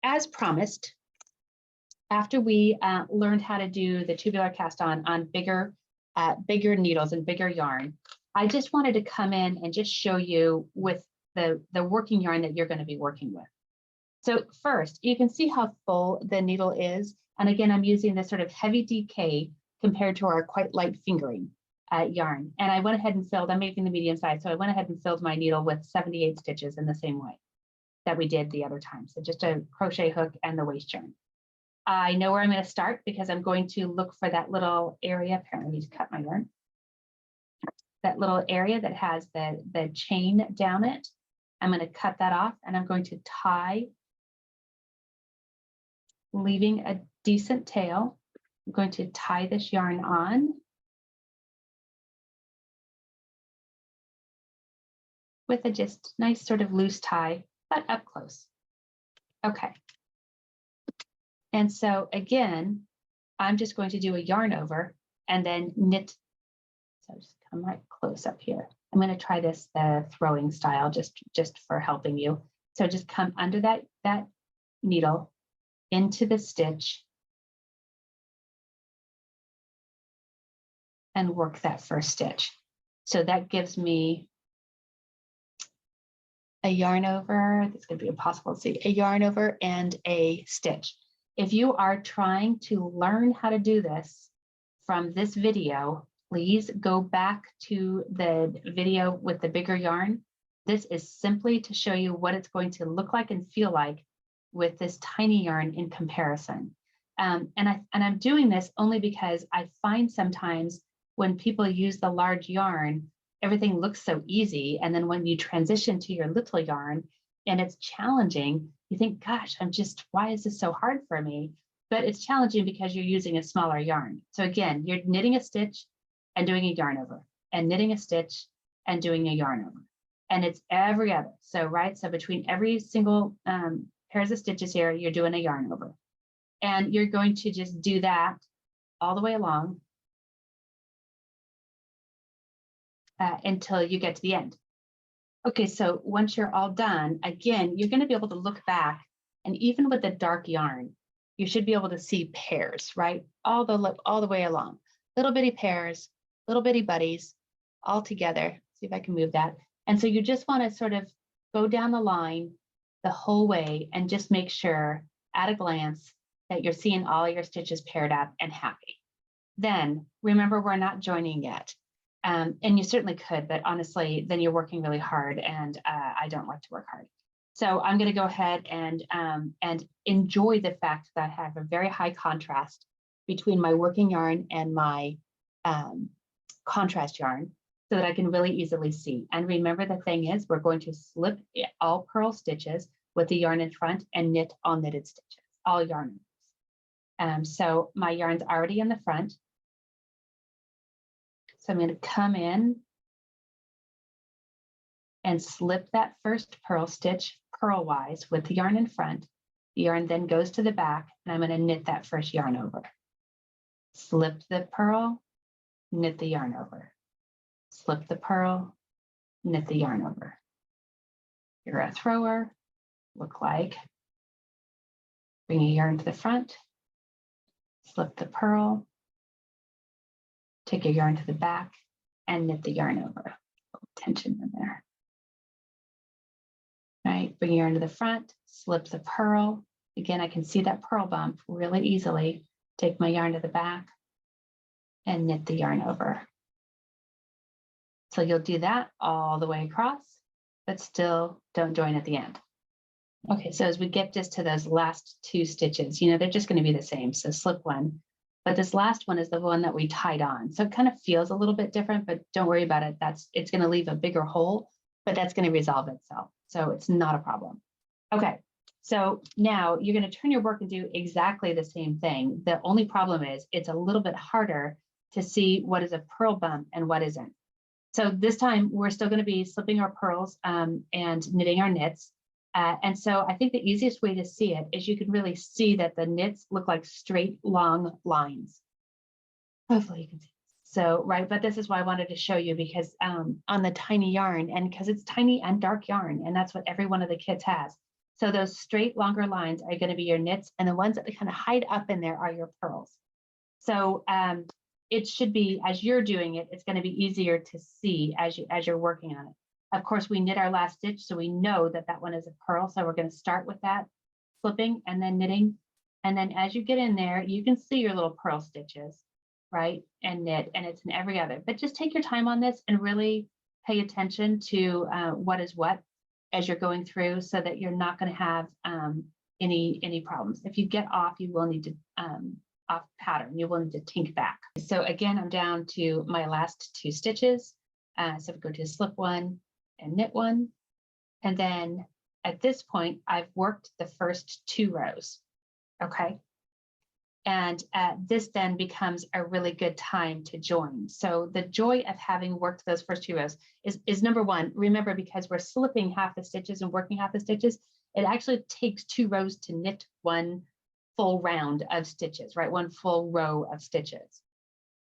as promised, after we learned how to do the tubular cast on bigger needles and bigger yarn, I just wanted to come in and just show you with the working yarn that you're going to be working with. So first, you can see how full the needle is. And again, I'm using this sort of heavy DK compared to our quite light fingering yarn. And I went ahead and filled, I'm making the medium size, so I went ahead and filled my needle with 78 stitches in the same way that we did the other time. So just a crochet hook and the waist yarn. I know where I'm going to start because I'm going to look for that little area. Apparently I need to cut my yarn. That little area that has the chain down it. I'm going to cut that off and I'm going to tie, leaving a decent tail. I'm going to tie this yarn on with a just nice sort of loose tie, but up close. Okay. And so again, I'm just going to do a yarn over and then knit. So just come right close up here. I'm going to try this the throwing style just for helping you. So just come under that needle into the stitch and work that first stitch. So that gives me a yarn over. It's going to be impossible to see. A yarn over and a stitch. If you are trying to learn how to do this from this video, please go back to the video with the bigger yarn. This is simply to show you what it's going to look like and feel like with this tiny yarn in comparison. And I'm doing this only because I find sometimes when people use the large yarn, everything looks so easy. And then when you transition to your little yarn and it's challenging, you think, gosh, why is this so hard for me? But it's challenging because you're using a smaller yarn. So again, you're knitting a stitch and doing a yarn over, and knitting a stitch and doing a yarn over. And it's every other. So, right, so between every single pairs of stitches here, you're doing a yarn over. And you're going to just do that all the way along until you get to the end. Okay, so once you're all done, again, you're going to be able to look back, and even with the dark yarn, you should be able to see pairs, right? All the way along, little bitty pairs, little bitty buddies, all together. See if I can move that. And so you just want to sort of go down the line the whole way and just make sure at a glance that you're seeing all your stitches paired up and happy. Then remember, we're not joining yet. And you certainly could, but honestly, then you're working really hard, and I don't like to work hard. So I'm going to go ahead and enjoy the fact that I have a very high contrast between my working yarn and my contrast yarn so that I can really easily see. And remember, the thing is, we're going to slip all purl stitches with the yarn in front and knit all knitted stitches, all yarn. So my yarn's already in the front. So I'm going to come in and slip that first purl stitch purlwise with the yarn in front. The yarn then goes to the back, and I'm going to knit that first yarn over. Slip the purl, knit the yarn over. Slip the purl, knit the yarn over. You're a thrower, look like. Bring your yarn to the front, slip the purl, take your yarn to the back, and knit the yarn over. A little tension in there. Right, bring your yarn to the front, slip the purl. Again, I can see that purl bump really easily. Take my yarn to the back and knit the yarn over. So you'll do that all the way across, but still don't join at the end. Okay, so as we get just to those last two stitches, they're just going to be the same. So slip one, but this last one is the one that we tied on. So it kind of feels a little bit different, but don't worry about it. It's going to leave a bigger hole, but that's going to resolve itself. So it's not a problem. Okay, so now you're going to turn your work and do exactly the same thing. The only problem is it's a little bit harder to see what is a purl bump and what isn't. So this time we're still going to be slipping our purls and knitting our knits. And so I think the easiest way to see it is you can really see that the knits look like straight, long lines. Hopefully you can see. So, right, but this is why I wanted to show you, because on the tiny yarn, and because it's tiny and dark yarn, and that's what every one of the kits has. So those straight longer lines are going to be your knits, and the ones that kind of hide up in there are your purls. So it should be, as you're doing it, it's going to be easier to see as you're working on it. Of course, we knit our last stitch, so we know that that one is a purl. So we're going to start with that, flipping and then knitting. And then as you get in there, you can see your little purl stitches, right? And knit, and it's in every other. But just take your time on this and really pay attention to what is what as you're going through, so that you're not going to have any problems. If you get off, you will need to off pattern, you will need to tink back. So again, I'm down to my last 2 stitches. So we go to slip one and knit one. And then at this point, I've worked the first 2 rows. Okay. And this then becomes a really good time to join. So the joy of having worked those first 2 rows is number one, remember, because we're slipping half the stitches and working half the stitches, it actually takes 2 rows to knit one full round of stitches, right? One full row of stitches,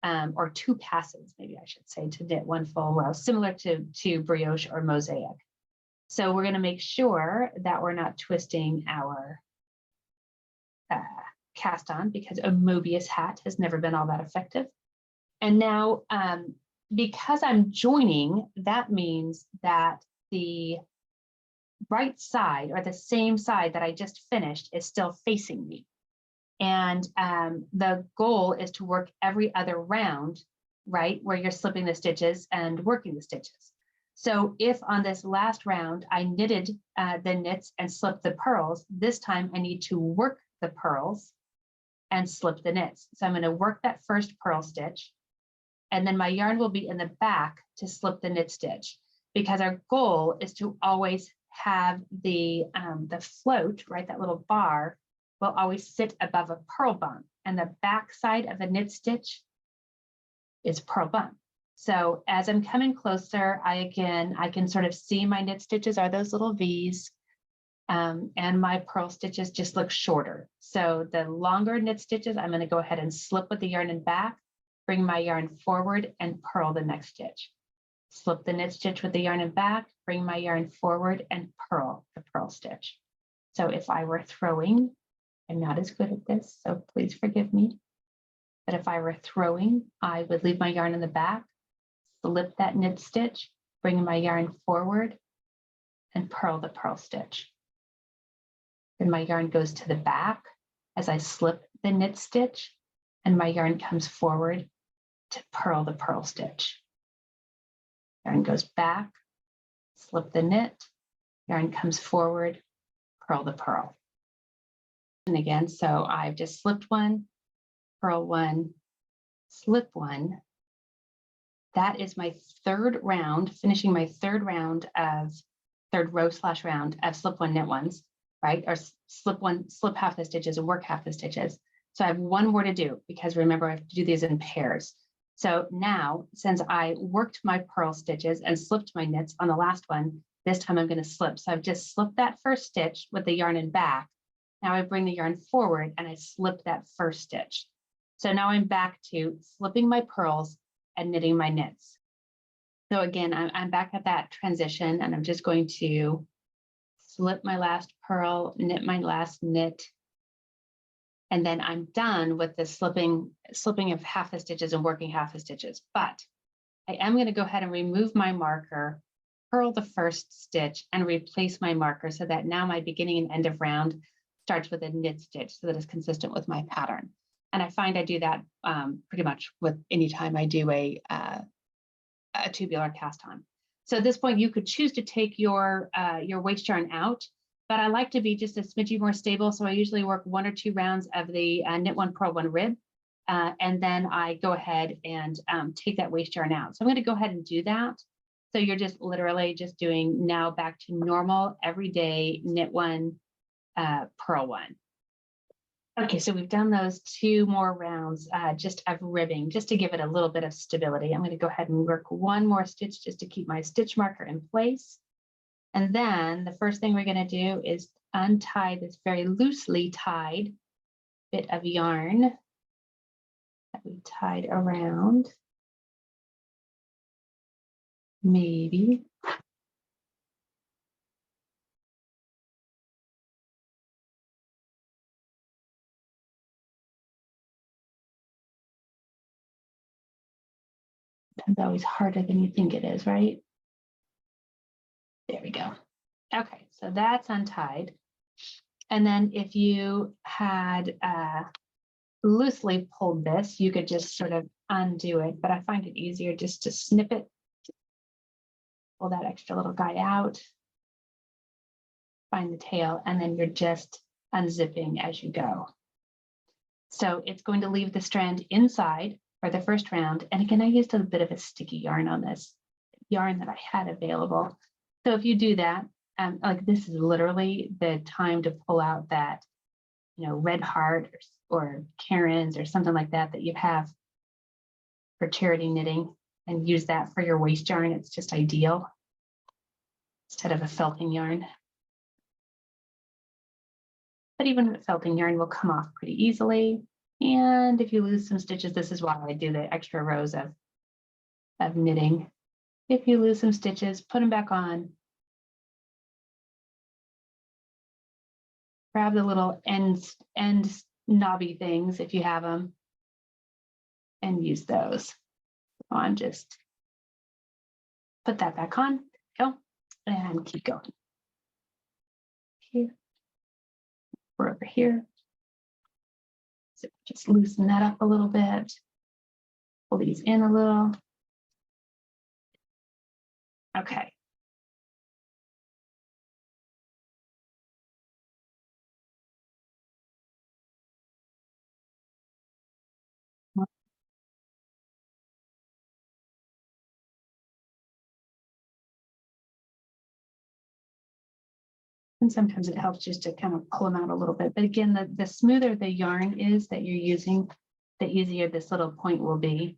or 2 passes, maybe I should say, to knit one full row, similar to brioche or mosaic. So we're going to make sure that we're not twisting our cast on, because a Mobius hat has never been all that effective. And now, because I'm joining, that means that the right side, or the same side that I just finished, is still facing me. And the goal is to work every other round, right, where you're slipping the stitches and working the stitches. So if on this last round I knitted the knits and slipped the purls, this time I need to work the purls and slip the knits. So I'm going to work that first purl stitch, and then my yarn will be in the back to slip the knit stitch, because our goal is to always have the float, right, that little bar will always sit above a purl bump, and the back side of the knit stitch is purl bump. So as I'm coming closer, I can sort of see my knit stitches are those little V's, and my purl stitches just look shorter. So the longer knit stitches, I'm going to go ahead and slip with the yarn in back, bring my yarn forward and purl the next stitch. Slip the knit stitch with the yarn in back, bring my yarn forward and purl the purl stitch. So if I were throwing, I'm not as good at this, so please forgive me. But if I were throwing, I would leave my yarn in the back, slip that knit stitch, bring my yarn forward and purl the purl stitch. Then my yarn goes to the back as I slip the knit stitch, and my yarn comes forward to purl the purl stitch. Yarn goes back, slip the knit, yarn comes forward, purl the purl. And again, so I've just slipped one, purl one, slip one. That is my 3rd round, finishing my 3rd round of third row / round of slip one, knit ones, right? Or slip half the stitches and work half the stitches. So I have 1 more to do, because remember, I have to do these in pairs. So now, since I worked my purl stitches and slipped my knits on the last one, this time I'm going to slip. So I've just slipped that first stitch with the yarn in back. Now I bring the yarn forward and I slip that first stitch. So now I'm back to slipping my purls and knitting my knits. So again, I'm back at that transition, and I'm just going to slip my last purl, knit my last knit, and then I'm done with the slipping of half the stitches and working half the stitches. But I am going to go ahead and remove my marker, purl the first stitch, and replace my marker, so that now my beginning and end of round starts with a knit stitch, so that it's consistent with my pattern. And I find I do that pretty much with any time I do a tubular cast on. So at this point, you could choose to take your waste yarn out, but I like to be just a smidgy more stable. So I usually work 1 or 2 rounds of the knit one, purl one rib, and then I go ahead and take that waste yarn out. So I'm going to go ahead and do that. So you're just literally just doing now back to normal everyday knit one, purl one. Okay, so we've done those 2 more rounds just of ribbing, just to give it a little bit of stability. I'm going to go ahead and work 1 more stitch just to keep my stitch marker in place. And then the first thing we're going to do is untie this very loosely tied bit of yarn that we tied around. Maybe. It's always harder than you think it is, right? There we go. Okay, so that's untied. And then if you had loosely pulled this, you could just sort of undo it, but I find it easier just to snip it, pull that extra little guy out, find the tail, and then you're just unzipping as you go. So it's going to leave the strand inside for the first round. And again, I used a bit of a sticky yarn on this yarn that I had available. So if you do that, like this is literally the time to pull out that, you know, red heart or Karen's or something like that that you have for charity knitting, and use that for your waste yarn. It's just ideal instead of a felting yarn. But even with felting yarn will come off pretty easily. And if you lose some stitches, this is why I do the extra rows of knitting. If you lose some stitches, put them back on. Grab the little end knobby things if you have them, and use those. On, just put that back on, go, and keep going. Here, we're over here. So just loosen that up a little bit. Pull these in a little. Okay. And sometimes it helps just to kind of pull them out a little bit. But again, the smoother the yarn is that you're using, the easier this little point will be.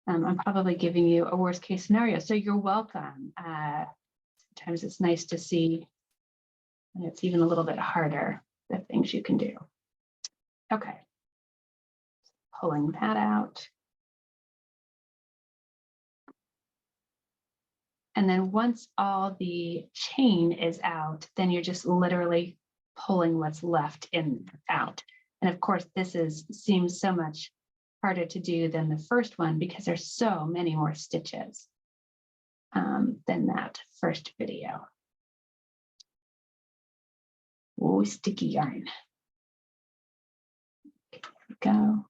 I'm probably giving you a worst case scenario, so you're welcome. Sometimes it's nice to see, and it's even a little bit harder, the things you can do. Okay, pulling that out. And then once all the chain is out, then you're just literally pulling what's left in out. And of course, this seems so much harder to do than the first one because there's so many more stitches than that first video. Oh, sticky yarn. There we go.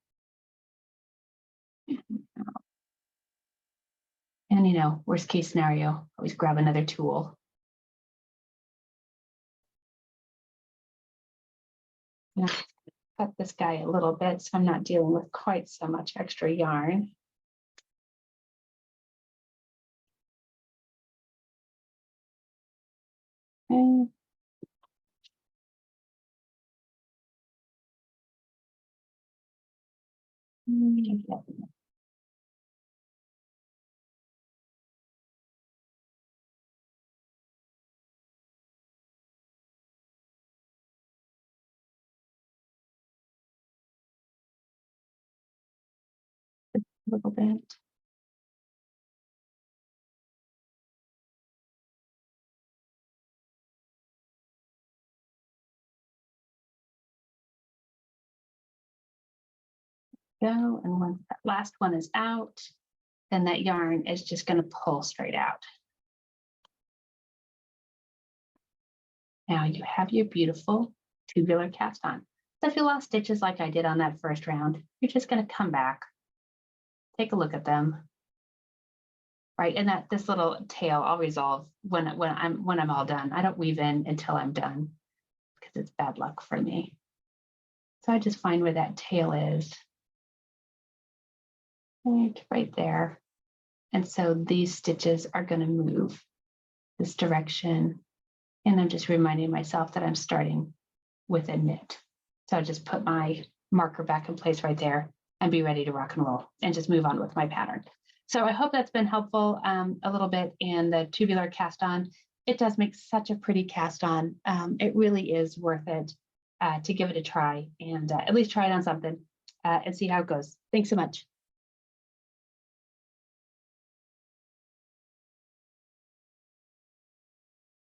And you know, worst case scenario, always grab another tool. Yeah. Cut this guy a little bit so I'm not dealing with quite so much extra yarn. Okay. A little bit. Go, and once that last one is out, then that yarn is just going to pull straight out. Now you have your beautiful tubular cast on. So if you lost stitches like I did on that first round, you're just going to come back, take a look at them, right? And that this little tail I'll resolve when I'm all done. I don't weave in until I'm done because it's bad luck for me. So I just find where that tail is. Right there. And so these stitches are going to move this direction. And I'm just reminding myself that I'm starting with a knit. So I just put my marker back in place right there and be ready to rock and roll and just move on with my pattern. So I hope that's been helpful a little bit. And the tubular cast on, it does make such a pretty cast on. It really is worth it to give it a try and at least try it on something and see how it goes. Thanks so much.